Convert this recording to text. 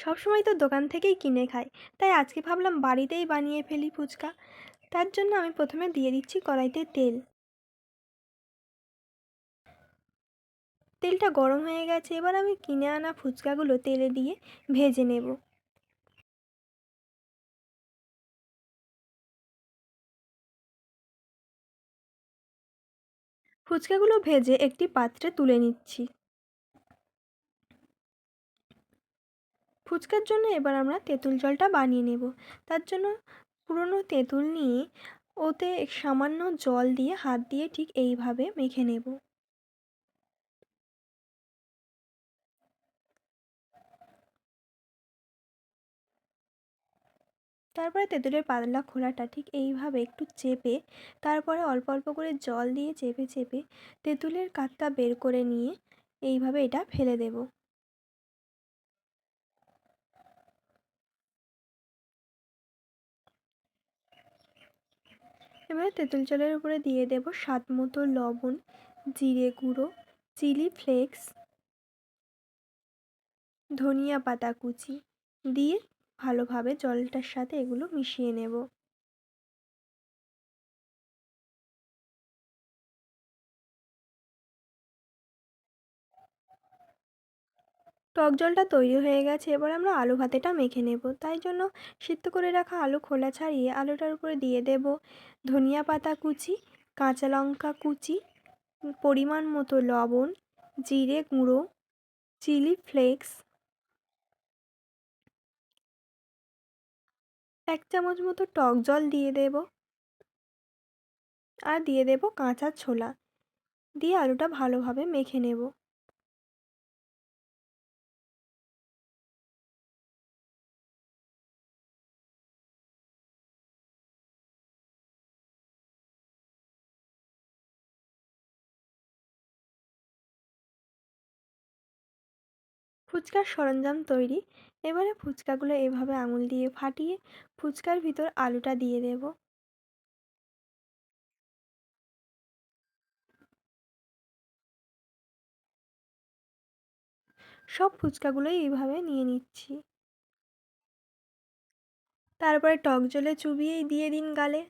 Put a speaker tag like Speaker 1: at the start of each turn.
Speaker 1: সবসময় তো দোকান থেকেই কিনে খাই, তাই আজকে ভাবলাম বাড়িতেই বানিয়ে ফেলি ফুচকা। তার জন্য আমি প্রথমে দিয়ে দিচ্ছি কড়াইতে তেল। তেলটা গরম হয়ে গেছে, এবার আমি কিনে আনা ফুচকাগুলো তেলে দিয়ে ভেজে নেব। ফুচকাগুলো ভেজে একটি পাত্রে তুলে নিচ্ছি। ফুচকার জন্য এবার আমরা তেঁতুল জলটা বানিয়ে নেব। তার জন্য পুরনো তেঁতুল নিয়ে ওতে সামান্য জল দিয়ে হাত দিয়ে ঠিক এইভাবে মেখে নেব। তারপরে তেঁতুলের পাতলা খোলাটা ঠিক এইভাবে একটু চেপে, তারপরে অল্প অল্প করে জল দিয়ে চেপে চেপে তেঁতুলের কাঠটা বের করে নিয়ে এইভাবে এটা ফেলে দেব। এবারে তেঁতুল জলের উপরে দিয়ে দেব স্বাদ মতো লবণ, জিরে গুঁড়ো, চিলি ফ্লেক্স, ধনিয়া পাতা কুচি দিয়ে ভালোভাবে জলটার সাথে এগুলো মিশিয়ে নেব। টক জলটা তৈরি হয়ে গেছে, এবার আমরা আলু ভাতেটা মেখে নেব। তাই জন্য সিদ্ধ করে রাখা আলু খোলা ছাড়িয়ে আলুটার উপরে দিয়ে দেব ধনিয়া পাতা কুচি, কাঁচা লঙ্কা কুচি, পরিমাণ মতো লবণ, জিরে গুঁড়ো, চিলি ফ্লেক্স, 1 চামচ মতো টক জল দিয়ে দেব, আর দিয়ে দেব কাঁচা ছোলা, দিয়ে আলুটা ভালোভাবে মেখে নেব। ফুচকার সরঞ্জাম তৈরি। এবারে ফুচকাগুলো এভাবে আঙুল দিয়ে ফাটিয়ে ফুচকার ভিতর আলুটা দিয়ে দেব। সব ফুচকাগুলোই এইভাবে নিয়ে নিচ্ছি। তারপরে টক জলে চুবিয়েই দিয়ে দিন গালে।